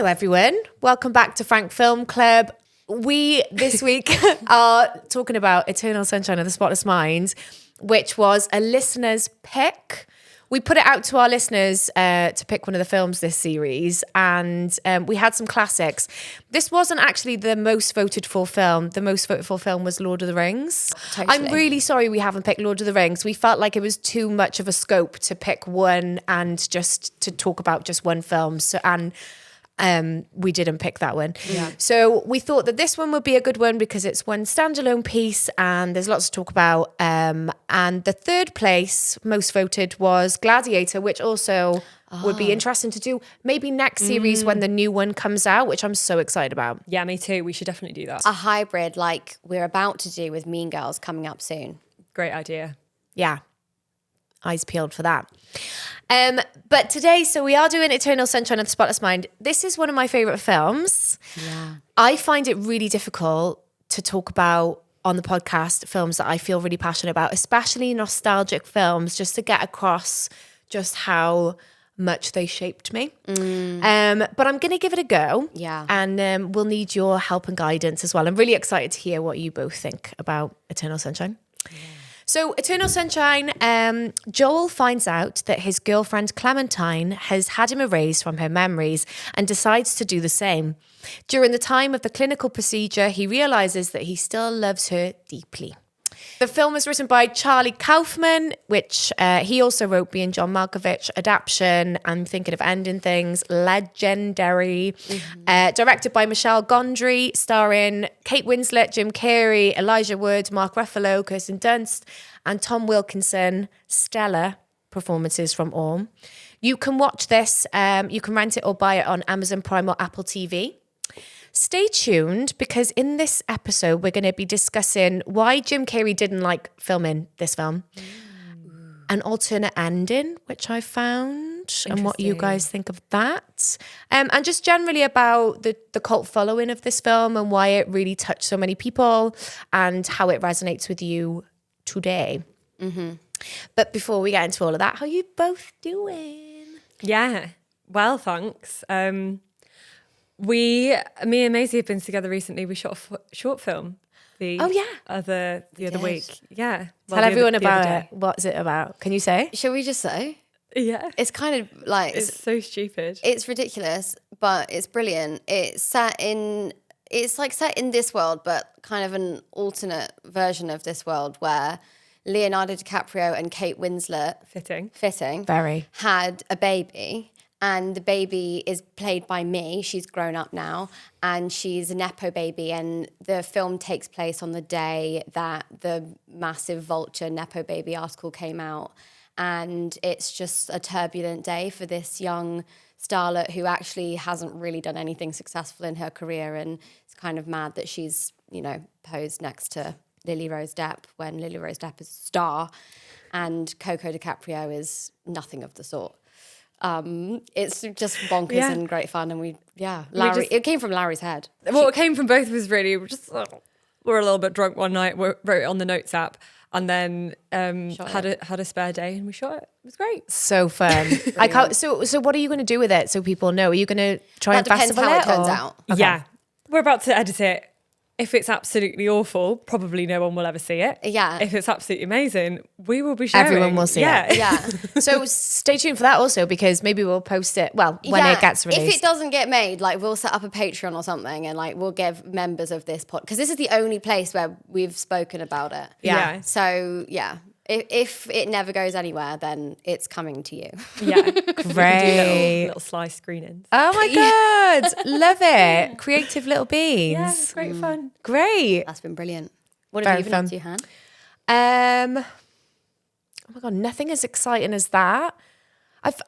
Hello, everyone. Welcome back to Frank Film Club. We, this week, are talking about Eternal Sunshine of the Spotless Mind, which was a listener's pick. We put it out to our listeners to pick one of the films this series, and we had some classics. This wasn't actually the most voted for film. The most voted for film was Lord of the Rings. Totally. I'm really sorry we haven't picked Lord of the Rings. We felt like it was too much of a scope to pick one and just to talk about just one film. We didn't pick that one. Yeah. So we thought that this one would be a good one because it's one standalone piece and there's lots to talk about. And the third place, most voted, was Gladiator, which also would be interesting to do maybe next series when the new one comes out, which I'm so excited about. Yeah, me too. We should definitely do that. A hybrid like we're about to do with Mean Girls coming up soon. Great idea. Yeah. Eyes peeled for that. But today, so we are doing Eternal Sunshine of the Spotless Mind. This is one of my favorite films. Yeah. I find it really difficult to talk about on the podcast films that I feel really passionate about, especially nostalgic films, just to get across just how much they shaped me. But I'm going to give it a go. Yeah. And we'll need your help and guidance as well. I'm really excited to hear what you both think about Eternal Sunshine. Yeah. So Eternal Sunshine, Joel finds out that his girlfriend Clementine has had him erased from her memories and decides to do the same. During the time of the clinical procedure, he realizes that he still loves her deeply. The film was written by Charlie Kaufman, which he also wrote Being John Malkovich, adaptation, I'm thinking of ending things, legendary. Directed by Michel Gondry, starring Kate Winslet, Jim Carrey, Elijah Wood, Mark Ruffalo, Kirsten Dunst, and Tom Wilkinson. Stellar performances from all. You can watch this, you can rent it or buy it on Amazon Prime or Apple TV. Stay tuned because in this episode, we're going to be discussing why Jim Carrey didn't like filming this film, an alternate ending, which I found, and what you guys think of that. And just generally about the cult following of this film and why it really touched so many people and how it resonates with you today. But before we get into all of that, how are you both doing? Yeah. Well, thanks. Me and Maisie have been together recently. We shot a short film the other week. Yeah. Tell everyone about it. What's it about? Can you say? Shall we just say? Yeah. It's kind of like... It's so stupid. It's ridiculous, but it's brilliant. It's set in this world, but kind of an alternate version of this world where Leonardo DiCaprio and Kate Winslet... Fitting. Very. ...had a baby... And the baby is played by me. She's grown up now. And she's a Nepo baby. And the film takes place on the day that the massive Vulture Nepo baby article came out. And it's just a turbulent day for this young starlet who actually hasn't really done anything successful in her career. And it's kind of mad that she's, posed next to Lily Rose Depp when Lily Rose Depp is a star. And Coco DiCaprio is nothing of the sort. It's just bonkers and great fun, and it came from Larry's head. Well, it came from both of us really. We're a little bit drunk one night. We wrote it on the notes app, and then had a spare day, and we shot it. It was great, so fun. I can't. So what are you going to do with it so people know? Are you going to try and festival how it? It turns out. Okay. Yeah, we're about to edit it. If it's absolutely awful, probably no one will ever see it. Yeah. If it's absolutely amazing, we will be sharing. Everyone will see it. Yeah. So stay tuned for that also, because maybe we'll post it, when it gets released. If it doesn't get made, we'll set up a Patreon or something and we'll give members of this pod, because this is the only place where we've spoken about it. Yeah. So, yeah. If it never goes anywhere, then it's coming to you. Yeah. Great. Little slice screenings. Oh my God. Love it. Creative little beans. Yeah, it's great fun. Great. That's been brilliant. What have you been up to, Han? Oh my God, nothing as exciting as that.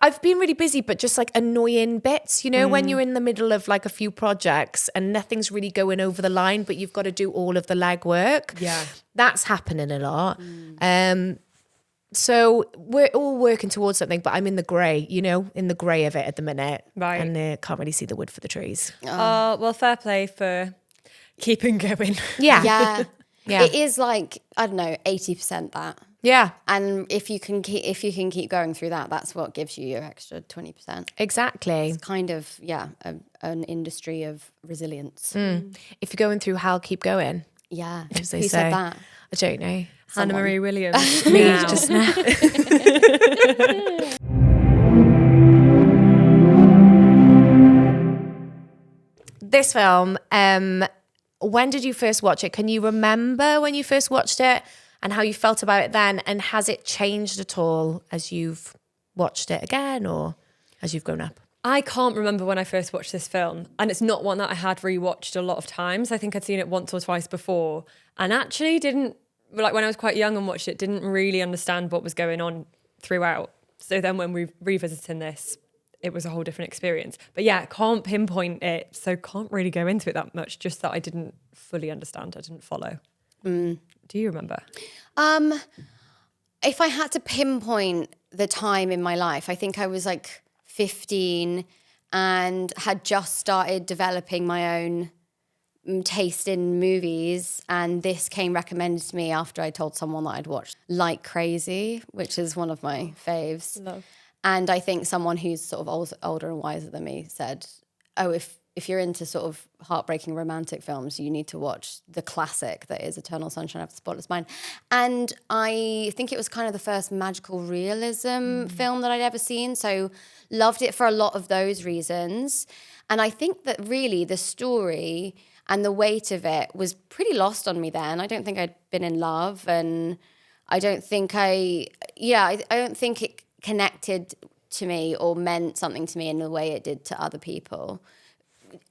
I've been really busy, but just annoying bits, when you're in the middle of a few projects and nothing's really going over the line, but you've got to do all of the legwork. Yeah. That's happening a lot. So we're all working towards something, but I'm in the grey, in the grey of it at the minute. Right. And can't really see the wood for the trees. Oh, well, fair play for keeping going. Yeah. Yeah. Yeah. It is 80% that. Yeah. And if you can keep going through that, that's what gives you your extra 20%. Exactly. It's kind of, an industry of resilience. If you're going through hell, keep going. Yeah. As they Who say. said that? I don't know. Hannah Marie Williams. Me Now. just now. This film, when did you first watch it? Can you remember when you first watched it and how you felt about it then? And has it changed at all as you've watched it again or as you've grown up? I can't remember when I first watched this film, and it's not one that I had rewatched a lot of times. I think I'd seen it once or twice before, and actually didn't, like when I was quite young and watched it, didn't really understand what was going on throughout. So then when we revisited this, it was a whole different experience. But yeah, can't pinpoint it, so can't really go into it that much, just that I didn't fully understand, I didn't follow. Do you remember? If I had to pinpoint the time in my life, I think I was like 15 and had just started developing my own taste in movies, and this came recommended to me after I told someone that I'd watched Like Crazy, which is one of my faves. Love. And I think someone who's sort of older and wiser than me said, oh, if you're into sort of heartbreaking romantic films, you need to watch the classic that is Eternal Sunshine of the Spotless Mind. And I think it was kind of the first magical realism film that I'd ever seen. So loved it for a lot of those reasons. And I think that really the story and the weight of it was pretty lost on me then. I don't think I'd been in love, and I don't think I don't think it connected to me or meant something to me in the way it did to other people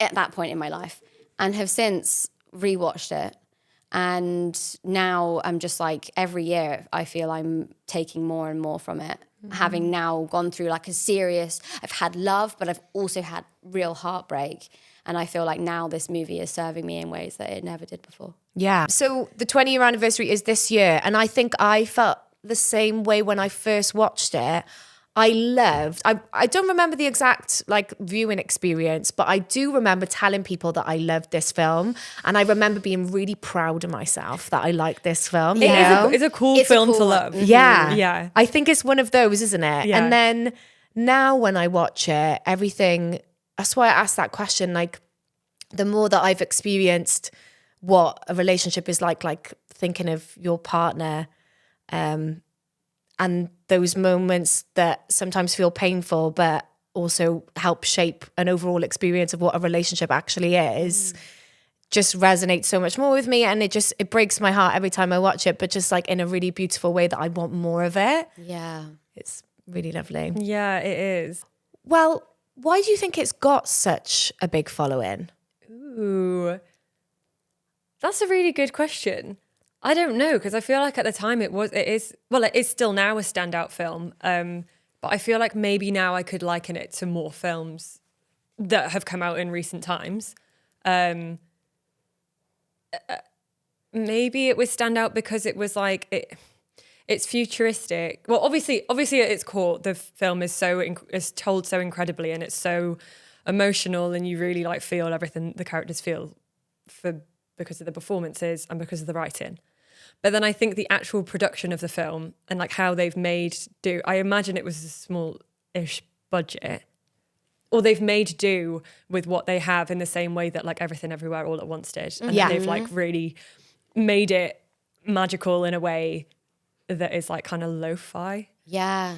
at that point in my life, and have since rewatched it. And now I'm just like, every year I feel I'm taking more and more from it. Having now gone through like I've had love, but I've also had real heartbreak. And I feel like now this movie is serving me in ways that it never did before. Yeah. So the 20-year anniversary is this year. And I think I felt the same way when I first watched it. I don't remember the exact like viewing experience, but I do remember telling people that I loved this film. And I remember being really proud of myself that I liked this film. It's a cool film to love. Yeah. Yeah. I think it's one of those, isn't it? Yeah. And then now when I watch it, everything, that's why I asked that question. Like, the more that I've experienced what a relationship is like thinking of your partner, and those moments that sometimes feel painful, but also help shape an overall experience of what a relationship actually is, just resonates so much more with me. And it breaks my heart every time I watch it, but just like in a really beautiful way that I want more of it. Yeah. It's really lovely. Yeah, it is. Well, why do you think it's got such a big following? Ooh, that's a really good question. I don't know, because I feel like at the time it is still now a standout film. But I feel like maybe now I could liken it to more films that have come out in recent times. Maybe it was standout because it was like it's futuristic. Well, obviously at its core, the film is told so incredibly, and it's so emotional, and you really like feel everything the characters feel because of the performances and because of the writing. But then I think the actual production of the film and like how they've made do, I imagine it was a small-ish budget, or they've made do with what they have in the same way that like Everything Everywhere All at Once did. And they've like really made it magical in a way that is like kind of lo-fi. Yeah.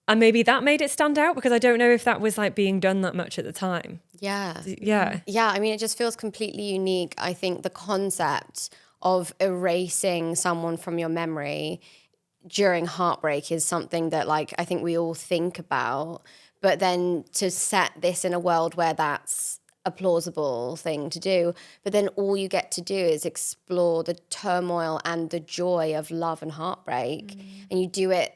And maybe that made it stand out, because I don't know if that was like being done that much at the time. Yeah. Yeah. Yeah, I mean, it just feels completely unique. I think the concept of erasing someone from your memory during heartbreak is something that like I think we all think about. But then to set this in a world where that's a plausible thing to do, but then all you get to do is explore the turmoil and the joy of love and heartbreak. And you do it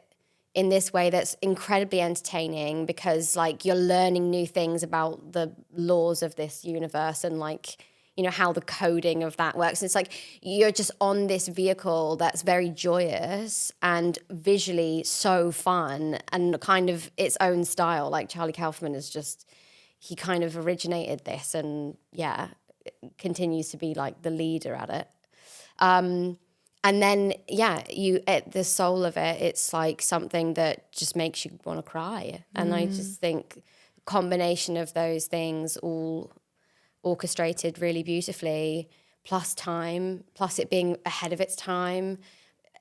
in this way that's incredibly entertaining, because like you're learning new things about the laws of this universe and like, you know, how the coding of that works. It's like you're just on this vehicle that's very joyous and visually so fun and kind of its own style. Like Charlie Kaufman is just, he kind of originated this and continues to be like the leader at it. And And then, you at the soul of it, it's like something that just makes you want to cry. And I just think combination of those things all orchestrated really beautifully, plus time, plus it being ahead of its time.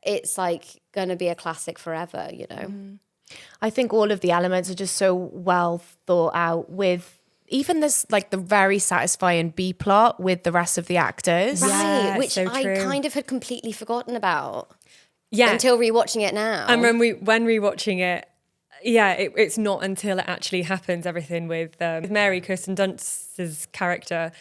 It's like going to be a classic forever, you know? I think all of the elements are just so well thought out, with even this, like the very satisfying B plot with the rest of the actors. Right, Yeah, which so I true. kind of had completely forgotten about Yeah. until rewatching it now. And when rewatching it, it's not until it actually happens, everything with Mary, Kirsten Dunst's character,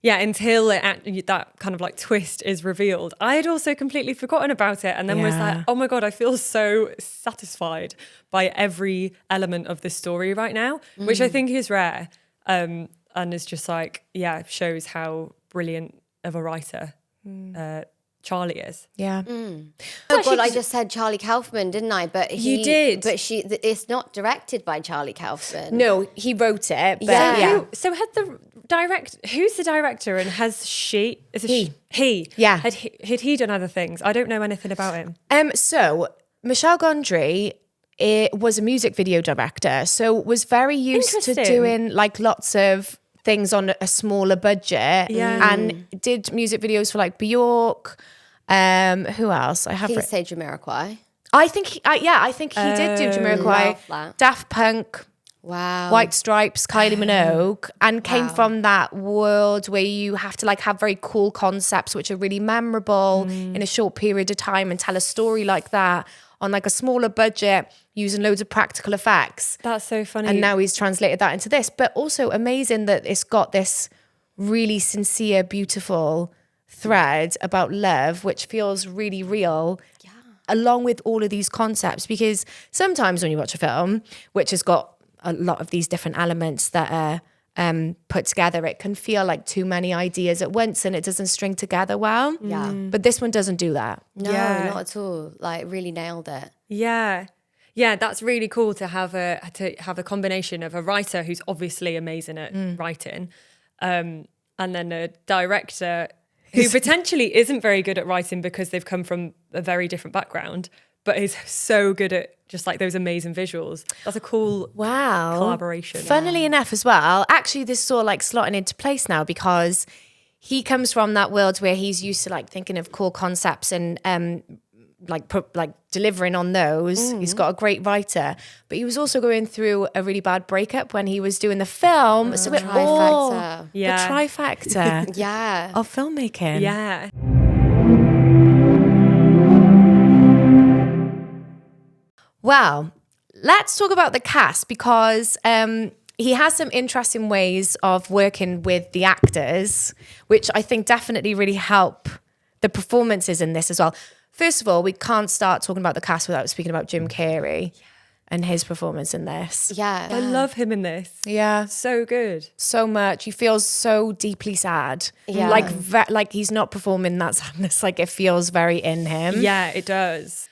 until that kind of like twist is revealed. I had also completely forgotten about it, and then was like, oh my God, I feel so satisfied by every element of this story right now, which I think is rare, and is just like, shows how brilliant of a writer Charlie is. Yeah. Oh God, I just said Charlie Kaufman, didn't I? But You did. But it's not directed by Charlie Kaufman. No, he wrote it. But Yeah. So had the who's the director, and has she? Is it he? Yeah. Had he done other things? I don't know anything about him. So Michel Gondry, it was a music video director, so was very used to Interesting. doing like lots of things on a smaller budget. Yeah. And did music videos for like Bjork. Who else? I have. He's say Jamiroquai. I think he did do Jamiroquai, Love that. Daft Punk, Wow. White Stripes, Kylie Minogue, and came from that world where you have to like have very cool concepts which are really memorable in a short period of time and tell a story like that on like a smaller budget using loads of practical effects. That's so funny. And now he's translated that into this, but also amazing that it's got this really sincere, beautiful thread about love, which feels really real. Along with all of these concepts, because sometimes when you watch a film which has got a lot of these different elements that are put together, it can feel like too many ideas at once and it doesn't string together well. Yeah. But this one doesn't do that. No, Yeah. not at all. Like really nailed it. Yeah, that's really cool to have a combination of a writer who's obviously amazing at writing, and then a director who potentially isn't very good at writing because they've come from a very different background, but is so good at just like those amazing visuals. That's a cool collaboration. Funnily enough as well, actually this is all like slotting into place now, because he comes from that world where he's used to like thinking of cool concepts and like delivering on those. He's got a great writer, but he was also going through a really bad breakup when he was doing the film. So it all Trifecta. the trifecta Yeah. of filmmaking. Yeah. Well, let's talk about the cast, because he has some interesting ways of working with the actors, which I think definitely really help the performances in this as well. First of all, we can't start talking about the cast without speaking about Jim Carrey and his performance in this. Yeah. I love him in this. Yeah, So good. so much. He feels so deeply sad. Yeah. Like he's not performing that sadness. Like it feels very in him. Yeah, it does.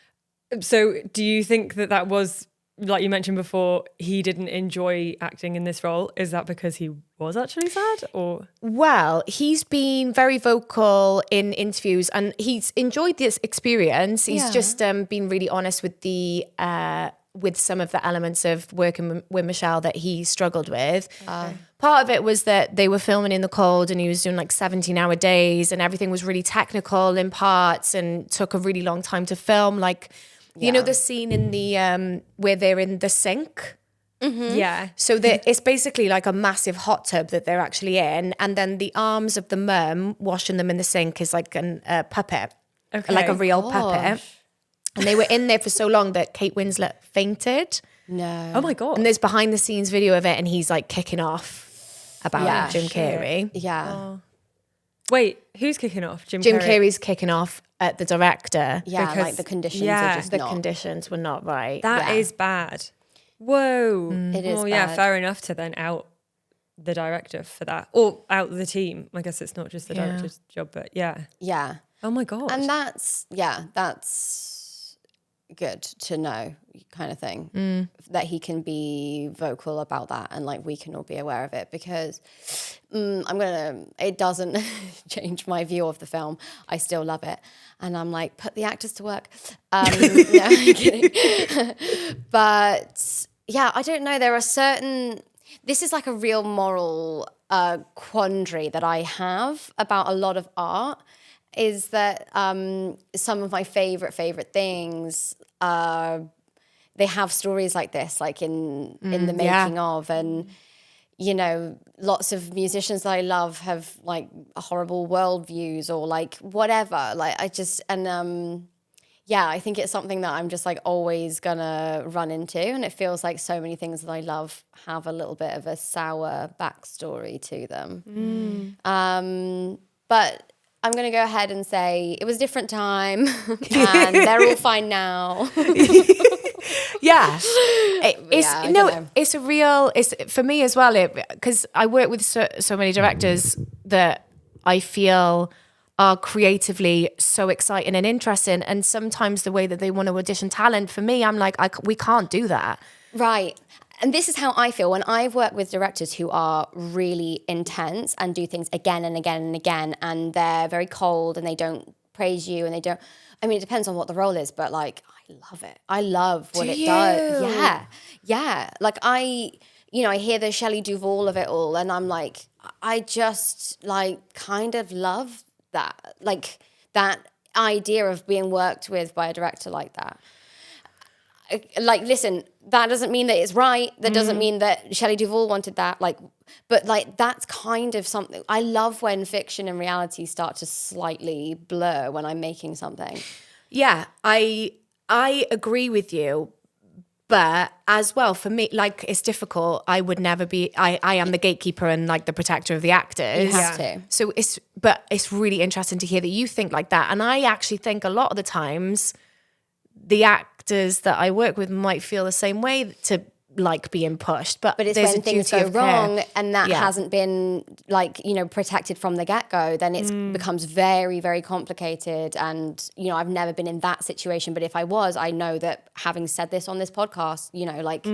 So do you think that was, like you mentioned before, he didn't enjoy acting in this role? Is that because he was actually sad, or? Well, he's been very vocal in interviews and he's enjoyed this experience. He's just been really honest with the with some of the elements of working with Michelle that he struggled with. Part of it was that they were filming in the cold and he was doing like 17-hour days and everything was really technical in parts and took a really long time to film. Like, you know, the scene in the where they're in the sink. Yeah. So it's basically like a massive hot tub that they're actually in, and then the arms of the mum washing them in the sink is like a puppet, like a real puppet. And they were in there for so long that Kate Winslet fainted. No. Oh my God. And there's behind the scenes video of it, and he's like kicking off about Jim Carrey. Yeah. Wait, who's kicking off? Jim Carrey's kicking off at the director. Yeah, Because- like the conditions yeah, are just The not. conditions were not right. That is bad. Whoa. It is Well, yeah, bad. fair enough to then out the director for that, or out the team. I guess it's not just the director's job, but yeah. Yeah. Oh my God. And that's good to know, kind of thing, that he can be vocal about that, and like we can all be aware of it, because it doesn't change my view of the film. I still love it, and I'm like, put the actors to work. No, I'm kidding. But yeah, I don't know. There are certain. This is like a real moral quandary that I have about a lot of art. Is that some of my favorite things, they have stories like this, like in the making of, and you know, lots of musicians that I love have like horrible worldviews or like whatever. Like I just, and I think it's something that I'm just like always gonna run into, and it feels like so many things that I love have a little bit of a sour backstory to them. But I'm going to go ahead and say it was a different time and they're all fine now. Yeah. It's for me as well, because I work with so many directors that I feel are creatively so exciting and interesting. And sometimes the way that they want to audition talent, for me, I'm like, we can't do that. Right. And this is how I feel when I've worked with directors who are really intense and do things again and again and again, and they're very cold and they don't praise you and they don't, I mean, it depends on what the role is, but like, I love it. I love what it does. Yeah. Yeah. Like I hear the Shelley Duvall of it all, and I'm like, I just like kind of love that, like that idea of being worked with by a director like that. Like, listen, that doesn't mean that it's right. That doesn't mean that Shelley Duvall wanted that. Like, but like, that's kind of something. I love when fiction and reality start to slightly blur when I'm making something. Yeah, I agree with you. But as well, for me, like, it's difficult. I would never be, I am the gatekeeper and like the protector of the actors. You have to. So it's really interesting to hear that you think like that. And I actually think a lot of the times the actors that I work with might feel the same way to like being pushed, but it's when things go wrong and that hasn't been like, you know, protected from the get-go, then it becomes very, very complicated. And, you know, I've never been in that situation, but if I was, I know that having said this on this podcast, you know, like,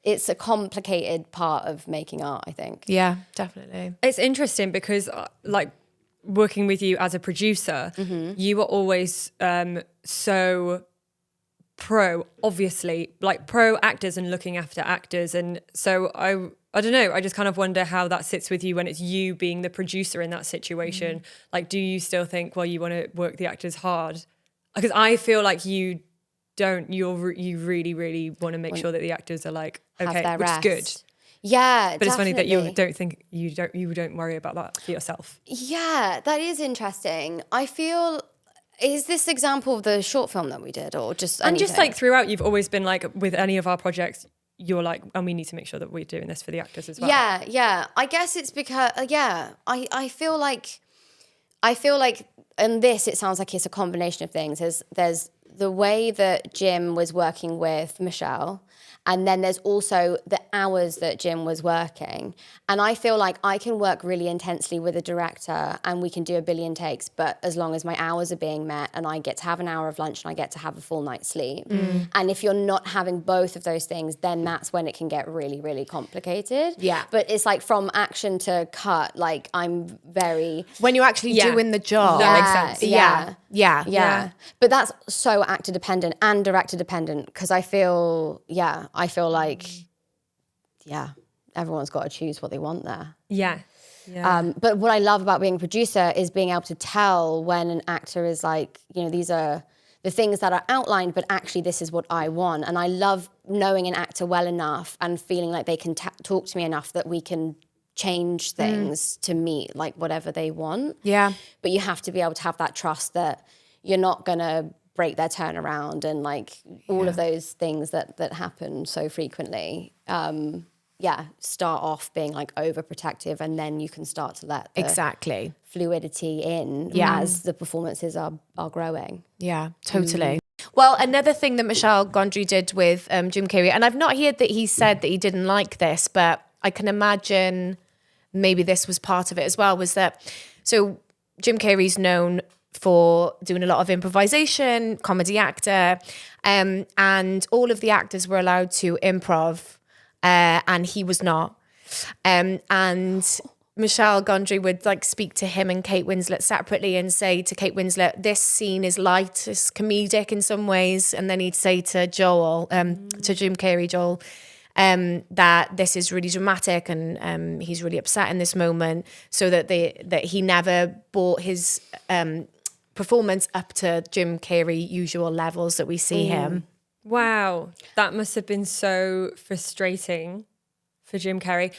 it's a complicated part of making art, I think. Yeah, definitely. It's interesting because like working with you as a producer, you are always so pro, obviously, like pro actors and looking after actors. And so I don't know, I just kind of wonder how that sits with you when it's you being the producer in that situation. Like, do you still think, well, you want to work the actors hard? Because I feel like you don't, you really, really want to make sure that the actors are like, okay, which is good. Yeah, but definitely. It's funny that you don't think you don't worry about that for yourself. Yeah, that is interesting. I feel, is this example of the short film that we did, or just anything? And just like throughout, you've always been like, with any of our projects, you're like, and we need to make sure that we're doing this for the actors as well. Yeah. I guess it's because I feel like, in this, it sounds like it's a combination of things. There's the way that Jim was working with Michel, and then there's also the hours that Jim was working. And I feel like I can work really intensely with a director and we can do a billion takes, but as long as my hours are being met and I get to have an hour of lunch and I get to have a full night's sleep. And if you're not having both of those things, then that's when it can get really, really complicated. Yeah. But it's like from action to cut, like I'm very... When you're actually doing the job. That makes sense. Yeah. But that's so actor dependent and director dependent, because I feel like, everyone's got to choose what they want there. Yeah. But what I love about being a producer is being able to tell when an actor is like, you know, these are the things that are outlined, but actually this is what I want. And I love knowing an actor well enough and feeling like they can talk to me enough that we can change things to meet like whatever they want. Yeah. But you have to be able to have that trust that you're not going to break their turnaround and like all of those things that happen so frequently. Start off being like overprotective, and then you can start to let the fluidity in as the performances are growing. Yeah, totally. Well, another thing that Michel Gondry did with Jim Carrey, and I've not heard that he said that he didn't like this, but I can imagine maybe this was part of it as well, was that, so Jim Carrey's known for doing a lot of improvisation, comedy actor, and all of the actors were allowed to improv, and he was not. And Michel Gondry would like speak to him and Kate Winslet separately and say to Kate Winslet, this scene is light, it's comedic in some ways. And then he'd say to Joel, to Jim Carrey, Joel, that this is really dramatic and he's really upset in this moment, so that he never brought his performance up to Jim Carrey usual levels that we see him. Wow, that must have been so frustrating for Jim Carrey.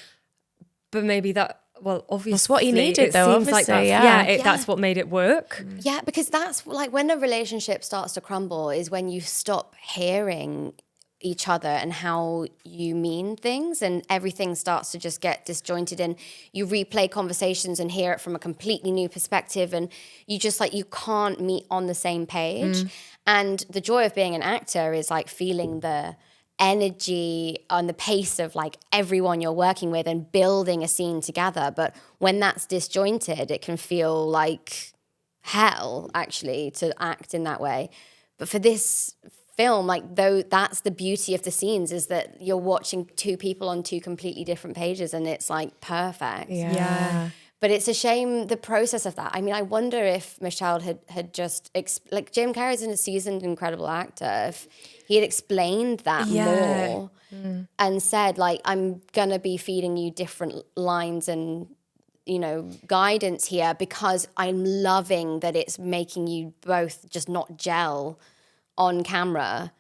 But maybe obviously that's what he needed, though. Seems like obviously, that's what made it work. Yeah, because that's like when a relationship starts to crumble is when you stop hearing each other and how you mean things, and everything starts to just get disjointed, and you replay conversations and hear it from a completely new perspective, and you just like you can't meet on the same page. And the joy of being an actor is like feeling the energy and the pace of like everyone you're working with and building a scene together. But when that's disjointed, it can feel like hell actually to act in that way. But for this film, like, though, that's the beauty of the scenes, is that you're watching two people on two completely different pages, and it's like perfect. Yeah. But it's a shame the process of that. I mean, I wonder if Michel had just like Jim Carrey's a seasoned, incredible actor. If he had explained that more and said, like, I'm gonna be feeding you different lines and, you know, guidance here because I'm loving that it's making you both just not gel on camera.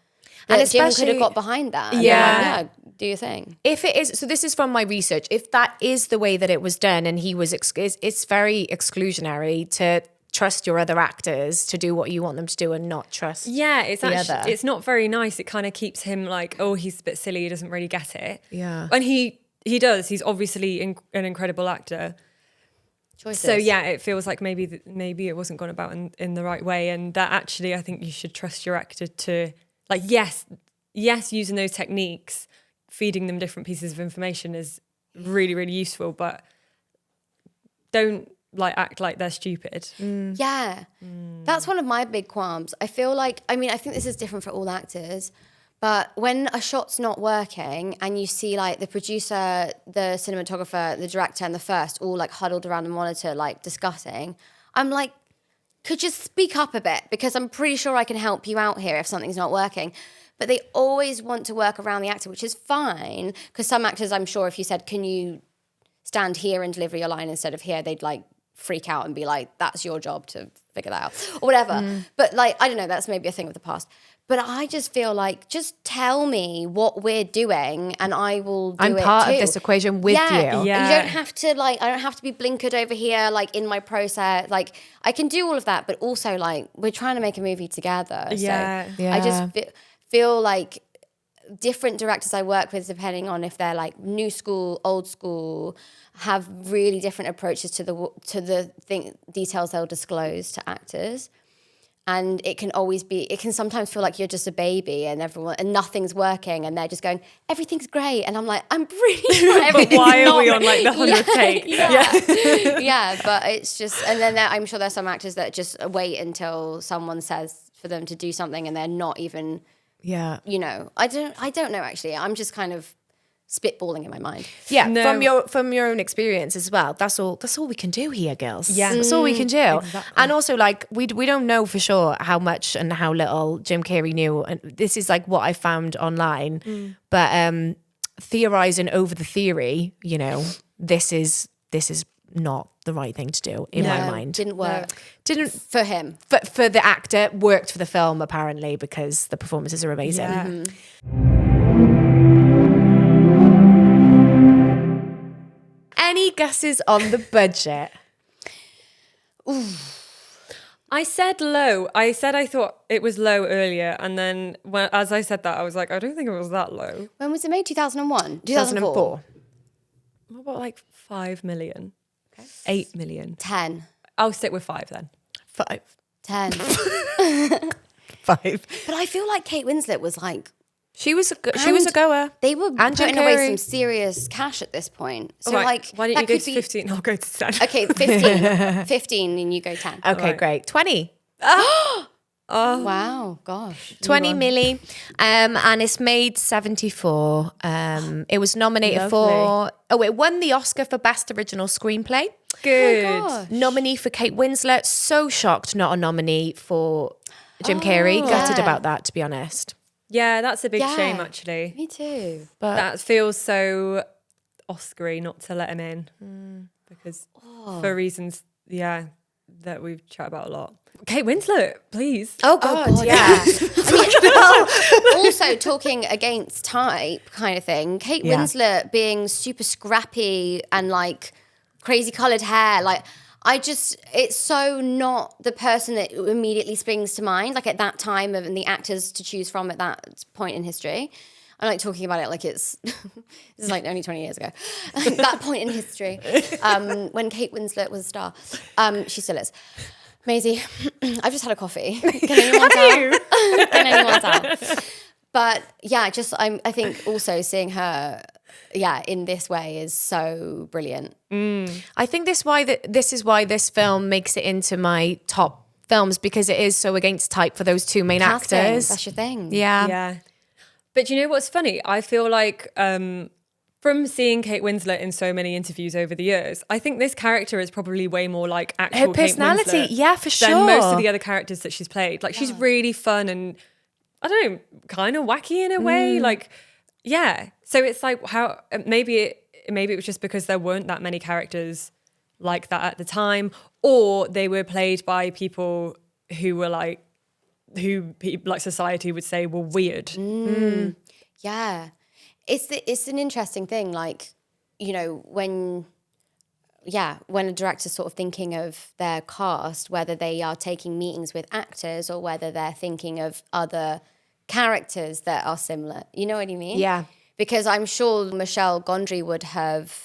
And Jim could have got behind that. Yeah. Do your thing. If it is, so this is from my research, if that is the way that it was done and he was, it's very exclusionary to trust your other actors to do what you want them to do and not trust it's not very nice. It kind of keeps him like, oh, he's a bit silly, he doesn't really get it. Yeah. And he does. He's obviously an incredible actor. Choices. So yeah, it feels like maybe it wasn't gone about in the right way, and that actually I think you should trust your actor to, like, yes, using those techniques, feeding them different pieces of information is really, really useful, but don't like act like they're stupid. Yeah. That's one of my big qualms. I feel like, I mean, I think this is different for all actors, but when a shot's not working and you see like the producer, the cinematographer, the director and the first all like huddled around the monitor, like discussing, I'm like, could you speak up a bit? Because I'm pretty sure I can help you out here if something's not working. But they always want to work around the actor, which is fine. Because some actors, I'm sure if you said, can you stand here and deliver your line instead of here, they'd like freak out and be like, that's your job to figure that out or whatever. But like, I don't know, that's maybe a thing of the past. But I just feel like, just tell me what we're doing and I will do it. I'm part too. of this equation with you. Yeah. You don't have to like, I don't have to be blinkered over here, like in my process. Like I can do all of that, but also like we're trying to make a movie together. Yeah. So I just feel like different directors I work with, depending on if they're like new school, old school, have really different approaches to the details they'll disclose to actors. And it can sometimes feel like you're just a baby and nothing's working and they're just going, everything's great. And I'm like, I'm pretty sure everything's Why are we not on like the 100th take? Yeah, but it's just, and then I'm sure there's some actors that just wait until someone says for them to do something and they're not even, you know, I don't know actually. I'm just kind of spitballing in my mind. Yeah, from your own experience as well. That's all we can do here, girls. Yeah. That's all we can do. Exactly. And also, like, we don't know for sure how much and how little Jim Carrey knew. And this is like what I found online. But theorizing over the theory, you know, this is not the right thing to do in my mind. Didn't work. Didn't for him. For the actor, worked for the film apparently because the performances are amazing. Yeah. Any guesses on the budget? I said low. I said I thought it was low earlier, and then as I said that, I was like, I don't think it was that low. When was it made? 2001? 2004. What about like 5 million? Okay. 8 million? 10. I'll stick with 5 then. 5. 10. 5. But I feel like Kate Winslet was like She was a goer. They were And Jim putting away Carrey. some serious cash at this point. So Right, like, why don't that you go could to be 15? I'll go to 10. Okay, 15. 15 and you go 10. Okay, Right. great. 20. Wow, gosh. 20 milli. And it's made 74. It was nominated for... Oh, it won the Oscar for Best Original Screenplay. Good. Gosh. Nominee for Kate Winslet. So shocked not a nominee for Jim Carrey. Gutted Yeah. about that, to be honest. Yeah, that's a big Yeah. shame, actually. Me too. But That feels so Oscar-y not to let him in. Because for reasons, that we've chat about a lot. Kate Winslet, please. oh god, yeah. I mean, also talking against type kind of thing. Kate Yeah. Winslet being super scrappy and like crazy colored hair. Like, it's so not the person that immediately springs to mind. Like at that time and the actors to choose from at that point in history. I like talking about it like it's this is like only 20 years ago. That point in history, when Kate Winslet was a star. She still is. Maisie, I've just had a coffee. Can anyone tell? Can anyone tell? But yeah, I think also seeing her, in this way is so brilliant. I think this is why this film makes it into my top films, because it is so against type for those two main Casting, actors. that's your thing. Yeah. But you know what's funny? I feel like from seeing Kate Winslet in so many interviews over the years, I think this character is probably way more like actual Her personality, Kate Winslet yeah, for sure. than most of the other characters that she's played. Like she's really fun and I don't know, kind of wacky in a way. Like, yeah. So it's like how maybe it was just because there weren't that many characters like that at the time, or they were played by people who were like society would say were weird. Yeah. It's an interesting thing, like, you know, when a director's sort of thinking of their cast, whether they are taking meetings with actors or whether they're thinking of other characters that are similar. You know what I mean? Yeah. Because I'm sure Michel Gondry would have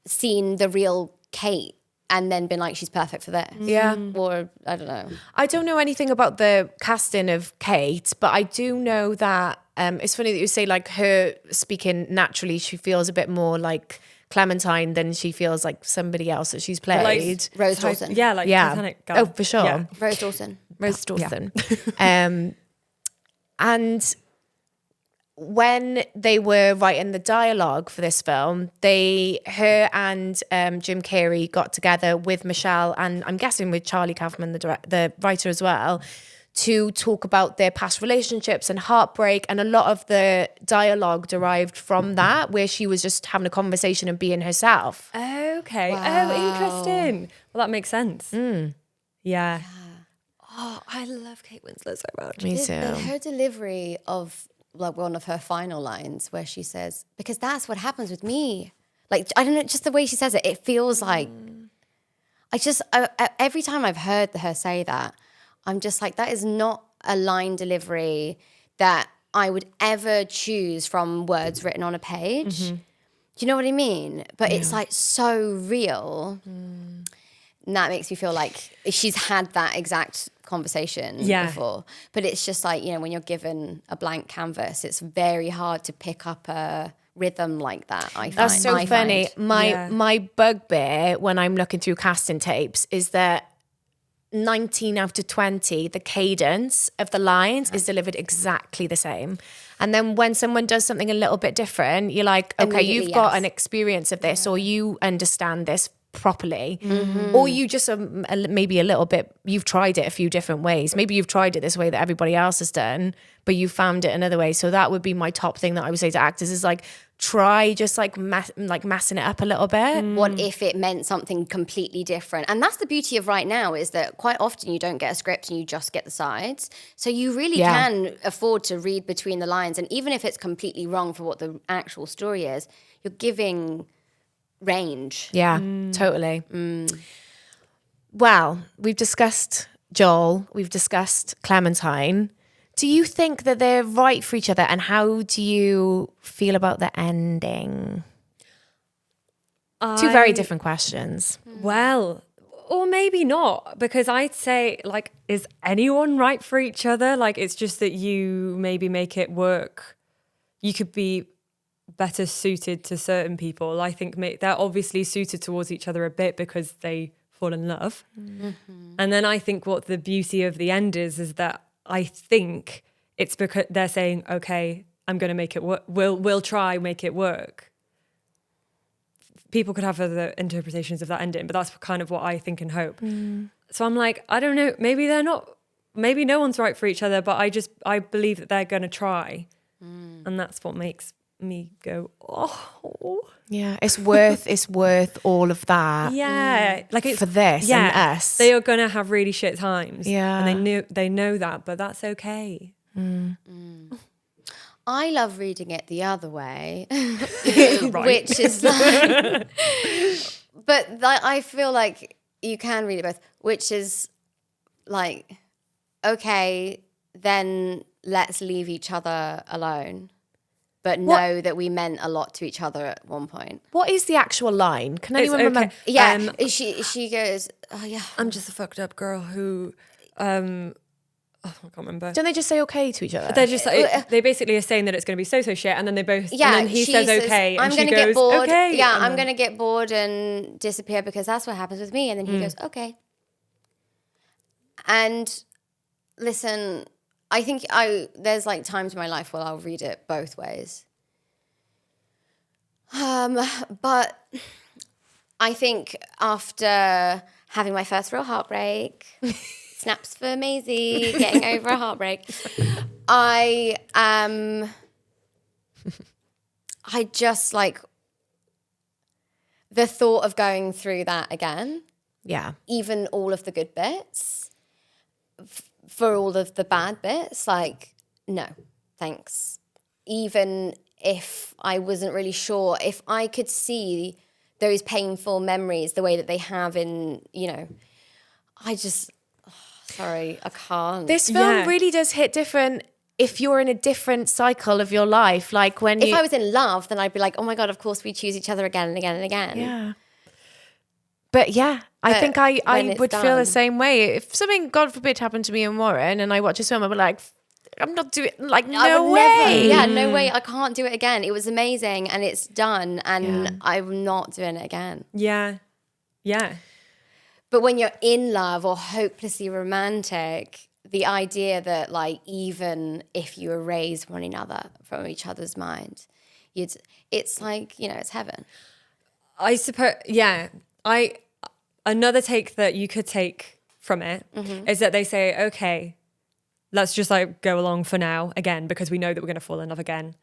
seen the real Kate and then been like, she's perfect for this. Yeah. Or, I don't know. I don't know anything about the casting of Kate, but I do know that it's funny that you say like her speaking naturally, she feels a bit more like Clementine than she feels like somebody else that she's played. Like Rose Dawson. Yeah, like Titanic girl. Oh, for sure. Yeah. Rose Dawson. Rose Dawson. And when they were writing the dialogue for this film, her and Jim Carrey got together with Michelle and I'm guessing with Charlie Kaufman, the writer as well, to talk about their past relationships and heartbreak. And a lot of the dialogue derived from that, where she was just having a conversation and being herself. Okay. Wow. Oh, interesting. Well, that makes sense. Yeah. Oh, I love Kate Winslet so much. Me too. Her delivery of like one of her final lines where she says, because that's what happens with me. Like, I don't know, just the way she says it, it feels like, every time I've heard her say that, I'm just like, that is not a line delivery that I would ever choose from words written on a page. Do you know what I mean? But it's like so real. And that makes me feel like she's had that exact conversation before. But it's just like, you know, when you're given a blank canvas, it's very hard to pick up a rhythm like that. That's so funny. My bugbear when I'm looking through casting tapes is that 19 out of 20, the cadence of the lines is delivered exactly the same. And then when someone does something a little bit different, you're like, okay, you've got an experience of this, or you understand this properly, or you just maybe a little bit, you've tried it a few different ways. Maybe you've tried it this way that everybody else has done, but you found it another way. So that would be my top thing that I would say to actors is like, try just like massing it up a little bit. What if it meant something completely different? And that's the beauty of right now, is that quite often you don't get a script and you just get the sides. So you really can afford to read between the lines. And even if it's completely wrong for what the actual story is, you're giving range. Yeah, totally. Well, we've discussed Joel, we've discussed Clementine. Do you think that they're right for each other, and how do you feel about the ending? Two very different questions. Well, Or maybe not, because I'd say, like, is anyone right for each other? Like, it's just that you maybe make it work. You could be better suited to certain people. I think they're obviously suited towards each other a bit because they fall in love. Mm-hmm. And then I think what the beauty of the end is that I think it's because they're saying, okay, I'm going to make it work. We'll try make it work. People could have other interpretations of that ending, but that's kind of what I think and hope. So I'm like, I don't know, maybe they're not, maybe no one's right for each other, but I believe that they're going to try. And that's what makes me go, oh. Yeah, it's worth all of that. Yeah. Like it's for this and us. They are going to have really shit times. Yeah. And they know that, but that's okay. I love reading it the other way, which is like, but I feel like you can read it both, which is like, okay, then let's leave each other alone, but know that we meant a lot to each other at one point. What is the actual line? Can anyone okay. remember? Yeah, she goes, oh yeah, I'm just a fucked up girl who, I can't remember. Don't they just say okay to each other? They're just like, they basically are saying that it's going to be so shit, and then they both, yeah, and then he says okay, and I'm she gonna goes get bored. okay. Yeah, I'm going to get bored and disappear because that's what happens with me. And then he goes, okay. And listen, I think there's like times in my life where I'll read it both ways. But I think after having my first real heartbreak, snaps for Maisie, getting over a heartbreak, I just like the thought of going through that again. Yeah. Even all of the good bits, for all of the bad bits, like, no, thanks. Even if I wasn't really sure, if I could see those painful memories the way that they have in, sorry, I can't. This film really does hit different if you're in a different cycle of your life. Like when if I was in love, then I'd be like, oh my God, of course we choose each other again and again and again. Yeah. But yeah, I think I would feel the same way. If something, God forbid, happened to me and Warren and I watch this film, I'd be like, I'm not doing, like, no way. No way. I can't do it again. It was amazing and it's done and I'm not doing it again. Yeah. Yeah. But when you're in love or hopelessly romantic, the idea that like even if you erase one another from each other's mind, it's like, it's heaven. I suppose, another take that you could take from it is that they say, okay, let's just like go along for now again because we know that we're going to fall in love again.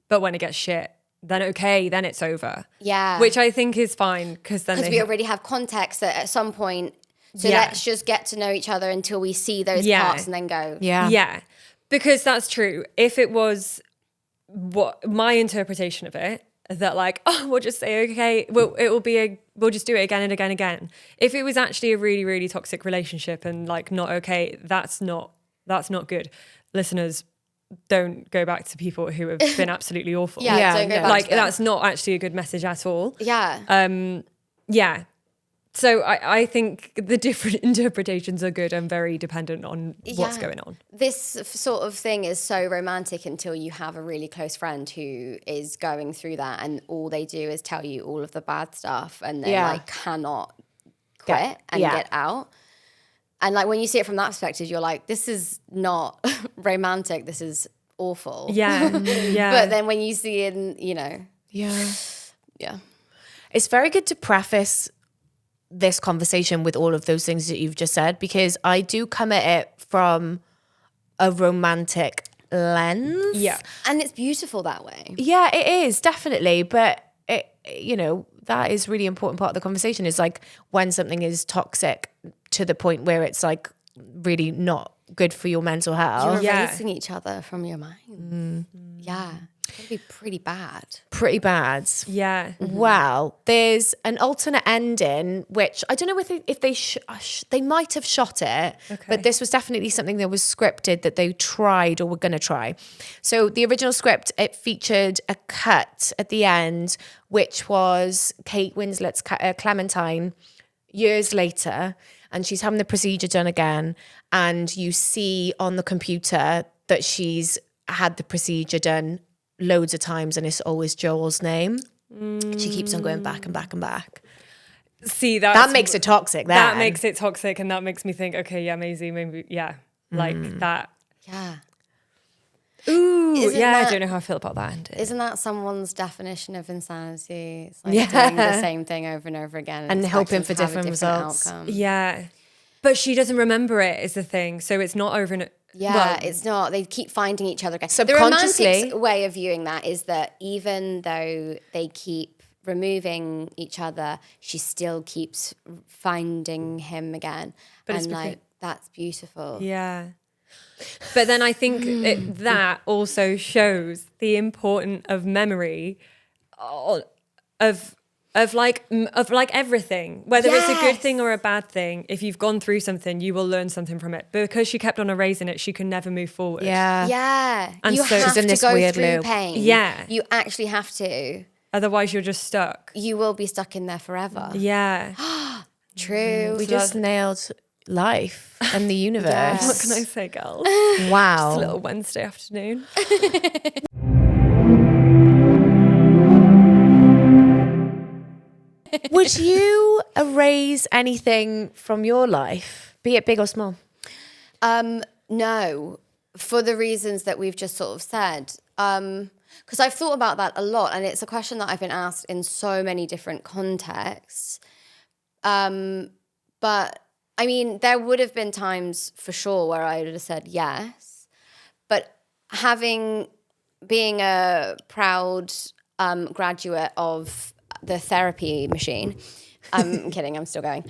But when it gets shit, then okay, then it's over. Yeah. Which I think is fine because we already have context at some point. So let's just get to know each other until we see those parts and then go. Yeah. Yeah. Because that's true. If it was what my interpretation of it, that like, oh, we'll just say, okay, we'll just do it again and again and again. If it was actually a really, really toxic relationship and like not okay, that's not good. Listeners, don't go back to people who have been absolutely awful. Don't go back like to them. that's not actually a good message at all. Yeah. Yeah. So I think the different interpretations are good and very dependent on what's going on. This sort of thing is so romantic until you have a really close friend who is going through that and all they do is tell you all of the bad stuff and they like cannot quit and get out. And like when you see it from that perspective, you're like, this is not romantic. This is awful. Yeah. Yeah. But then when you see it, Yeah. It's very good to preface this conversation with all of those things that you've just said, because I do come at it from a romantic lens. Yeah. And it's beautiful that way. Yeah, it is, definitely. But, that is really important part of the conversation is like when something is toxic to the point where it's like really not good for your mental health. You're erasing each other from your mind. Yeah. It can be pretty bad. Pretty bad. Yeah. Well, there's an alternate ending, which I don't know if they might have shot it, but this was definitely something that was scripted that they tried or were going to try. So the original script, it featured a cut at the end, which was Kate Winslet's Clementine, years later and she's having the procedure done again, and you see on the computer that she's had the procedure done loads of times and it's always Joel's name. She keeps on going back and back and back. See, that makes it toxic. That makes it toxic, and that makes me think, okay, yeah, Maisie, maybe, yeah, like that. Yeah. Ooh, Isn't yeah, that- I don't know how I feel about that ending. Isn't that someone's definition of insanity? It's like doing the same thing over and over again. And hoping expecting for to have a different results. outcome. Yeah. But she doesn't remember it is the thing. So it's not over and... Yeah, well, it's not. They keep finding each other again. The Subconsciously- romantic way of viewing that is that even though they keep removing each other, she still keeps finding him again. But and it's like, that's beautiful. Yeah. But then I think that also shows the importance of memory of like everything, whether it's a good Yes. thing or a bad thing. If you've gone through something, you will learn something from it. But because she kept on erasing it, she can never move forward. Yeah. Yeah. And you so- have She's in to this go weird through loop. pain. Yeah. You actually have to. Otherwise, you're just stuck. You will be stuck in there forever. Yeah. True. We just nailed life and the universe. Yes. What can I say, girls? Wow. Just a little Wednesday afternoon. Would you erase anything from your life, be it big or small? No, for the reasons that we've just sort of said. Because I've thought about that a lot, and it's a question that I've been asked in so many different contexts. But I mean, there would have been times for sure where I would have said yes. But being a proud graduate of the therapy machine, I'm kidding, I'm still going.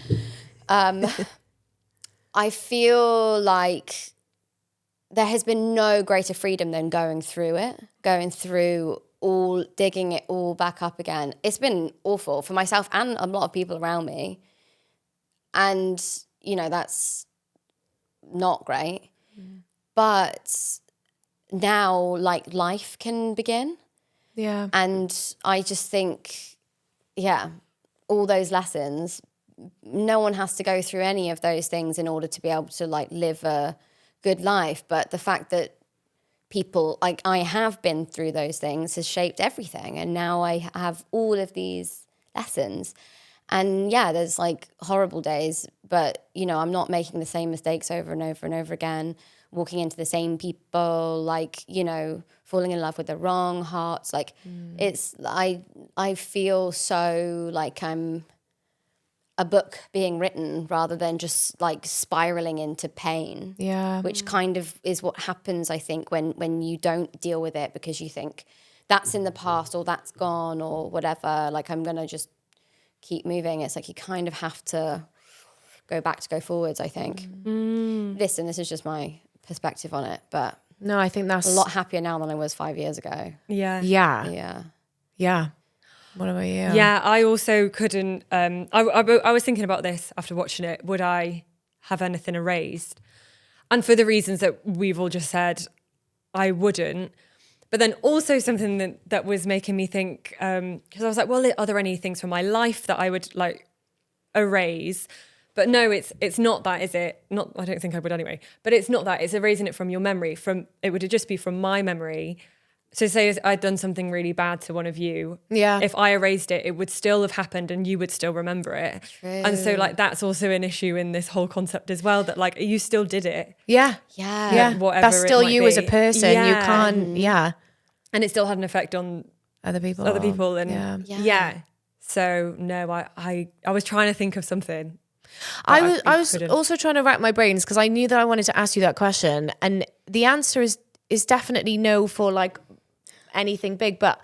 I feel like there has been no greater freedom than going through digging it all back up again. It's been awful for myself and a lot of people around me. And, you know, that's not great. But now, like, life can begin. Yeah. And I just think, yeah, all those lessons, no one has to go through any of those things in order to be able to, like, live a good life. But the fact that people, like I have been through those things, has shaped everything. And now I have all of these lessons. And yeah, there's like horrible days, but, you know, I'm not making the same mistakes over and over and over again, walking into the same people, like, you know, falling in love with the wrong hearts. Like I feel so like I'm a book being written rather than just like spiraling into pain. Yeah. Which kind of is what happens, I think, when you don't deal with it because you think that's in the past or that's gone or whatever. Like, I'm going to just keep moving. It's like you kind of have to go back to go forwards, I think. This is just my perspective on it, but No, I think that's a lot happier now than I was 5 years ago. Yeah. Yeah. Yeah. Yeah. What about you? Yeah, I also couldn't. I was thinking about this after watching it. Would I have anything erased? And for the reasons that we've all just said, I wouldn't. But then also something that was making me think, because I was like, well, are there any things from my life that I would like erase? But no, it's not that, is it? Not, I don't think I would anyway. But it's not that. It's erasing it from your memory. It would just be from my memory. So say I'd done something really bad to one of you. Yeah. If I erased it, it would still have happened and you would still remember it. True. And so like that's also an issue in this whole concept as well, that like you still did it. Yeah. Yeah. Yeah. Whatever That's it still might you as a be. person. You Yeah. can't, yeah. And it still had an effect on Other people. other people. And yeah. yeah. So no, I was trying to think of something. I was couldn't. also trying to rack my brains because I knew that I wanted to ask you that question. And the answer is definitely no for like anything big. But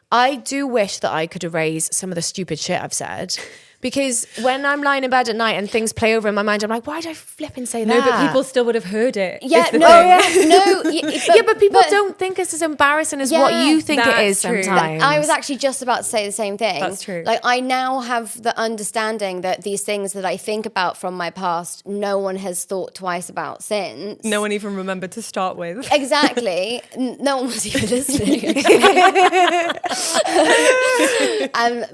I do wish that I could erase some of the stupid shit I've said. Because when I'm lying in bed at night and things play over in my mind, I'm like, why did I flip and say that? No, but people still would have heard it. Yeah, is the no, thing. no. But people don't think it's as embarrassing as what Yeah, you think it that's is true. sometimes. I was actually just about to say the same thing. That's true. Like, I now have the understanding that these things that I think about from my past, no one has thought twice about since. No one even remembered to start with. Exactly. No one was even listening.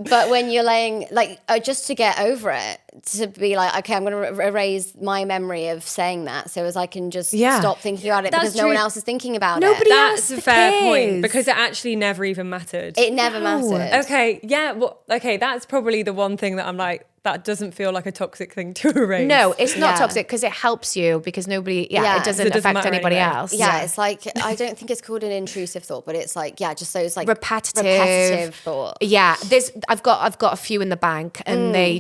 But when you're laying, like, just just to get over it, to be like, okay, I'm going to erase my memory of saying that, so as I can just stop thinking about it because no one else is thinking about it. That's a fair point, because it actually never even mattered. It never mattered. Okay, yeah, well, okay, that's probably the one thing that I'm like, that doesn't feel like a toxic thing to erase. No, it's not toxic because it helps you, because nobody, it doesn't affect matter anybody anyway. else. Yeah, it's like, I don't think it's called an intrusive thought, but it's like, just those like repetitive thoughts. Yeah, I've got a few in the bank, and they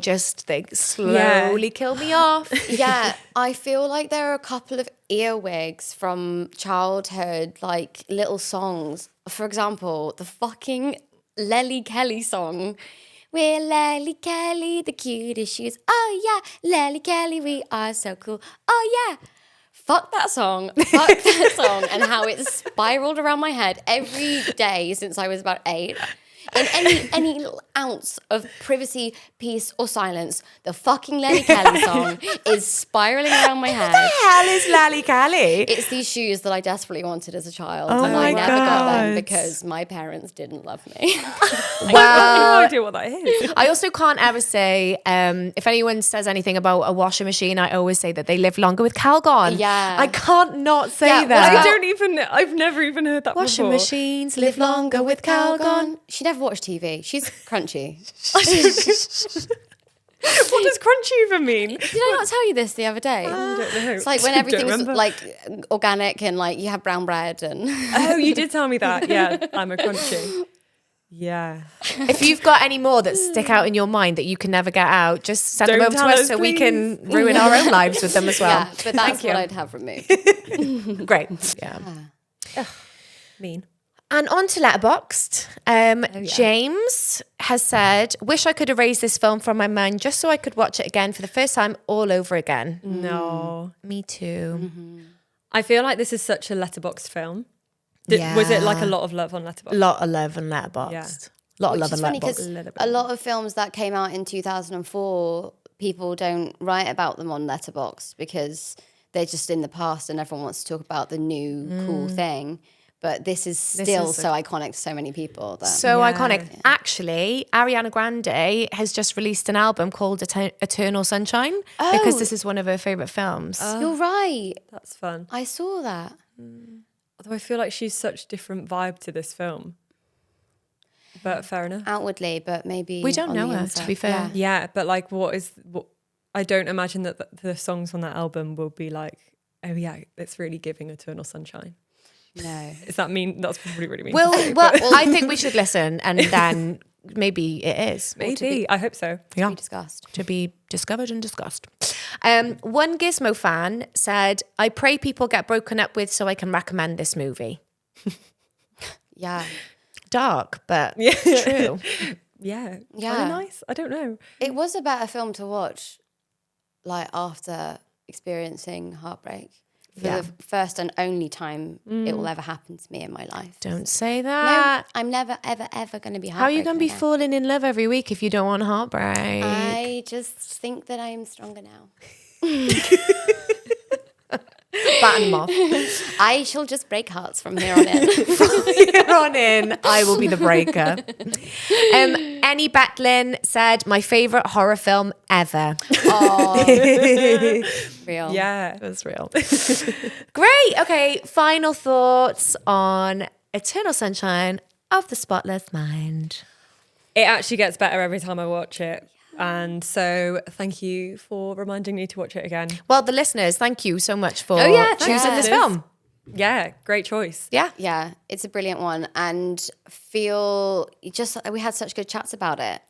slowly kill me off. Yeah, I feel like there are a couple of earwigs from childhood, like little songs. For example, the fucking Lely Kelly song. We're Lely Kelly, the cutest shoes. Oh yeah, Lely Kelly, we are so cool. Oh yeah. Fuck that song. Fuck that song, and how it spiraled around my head every day since I was about 8. In any little ounce of privacy, peace, or silence, the fucking Lely Kelly song is spiraling around my head. What the hell is Lely Kelly? It's these shoes that I desperately wanted as a child, Oh and my I never got them God. because my parents didn't love me. I have Well, no idea what that is. I also can't ever say, if anyone says anything about a washing machine, I always say that they live longer with Calgon. Yeah. I can't not say Yeah, that. I've never even heard that Washing before. machines live longer with Calgon. She never watched TV. She's crunchy. What does crunchy even mean? Did I not tell you this the other day? I don't know. It's like when Don't everything's remember. like organic and like you have brown bread and Oh, you did tell me that. Yeah, I'm a crunchy. Yeah. If you've got any more that stick out in your mind that you can never get out, just send them Don't over to tell us us, so we please. can ruin our own lives with them as well. yeah, but that's what I'd have removed. Great. Yeah. Mean. And on to Letterboxd. James has said, wish I could erase this film from my mind just so I could watch it again for the first time all over again. No. Me too. Mm-hmm. I feel like this is such a Letterboxd film. Was it like a lot of love on Letterboxd? Lot of love and Letterboxd. Yeah. Lot of Which love is and funny Letterboxd. because a lot of films that came out in 2004, people don't write about them on Letterboxd because they're just in the past and everyone wants to talk about the new cool thing. But this is still so iconic to so many people. That So iconic. Actually, Ariana Grande has just released an album called Eternal Sunshine because this is one of her favourite films. You're right. That's fun. I saw that. Although I feel like she's such a different vibe to this film. But fair enough. Outwardly, but maybe We don't on know the her, inside. to be fair. Yeah, but like I don't imagine that the songs on that album will be like, oh yeah, it's really giving Eternal Sunshine. No. Does that mean that's probably really mean? Well, to say, well, but I think we should listen and then maybe it is. maybe. I hope so. Yeah. Be discussed. To be discovered and discussed. One Gizmo fan said, I pray people get broken up with so I can recommend this movie. Yeah. Dark, but true. Yeah. Yeah. Kinda nice. I don't know. It was a better film to watch, like after experiencing heartbreak. For the first and only time it will ever happen to me in my life. Don't say No, that. I'm never, ever, ever going to be heartbroken. How are you going to be again. falling in love every week if you don't want heartbreak? I just think that I am stronger now. Batten them off. I shall just break hearts from here on in. Here on in, I will be the breaker. Annie Betlin said, my favourite horror film ever. Real. Yeah. That's real. Great. Okay, final thoughts on Eternal Sunshine of the Spotless Mind. It actually gets better every time I watch it. And so thank you for reminding me to watch it again. Well, the listeners, thank you so much for thanks, choosing this listeners. film. Yeah, great choice. Yeah. Yeah, it's a brilliant one, and we had such good chats about it.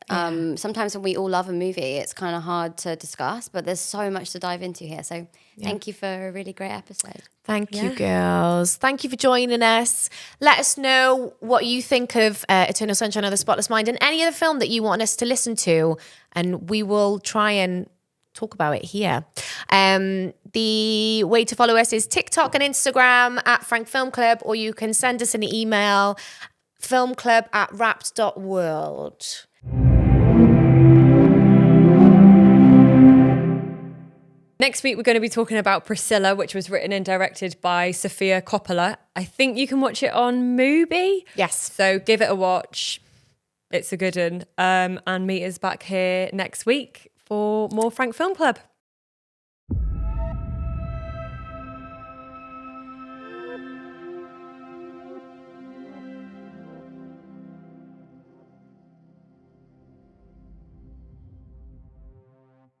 Sometimes when we all love a movie, it's kind of hard to discuss, but there's so much to dive into here. So thank you for a really great episode. Thank you, girls. Thank you for joining us. Let us know what you think of Eternal Sunshine of the Spotless Mind and any other film that you want us to listen to, and we will try and talk about it here. The way to follow us is TikTok and Instagram at Frank Film Club, or you can send us an email, filmclub@wrapped.world. Next week, we're going to be talking about Priscilla, which was written and directed by Sofia Coppola. I think you can watch it on Mubi. Yes. So give it a watch. It's a good one. And meet us back here next week for more Frank Film Club.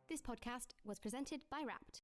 This podcast was presented by Wrapped.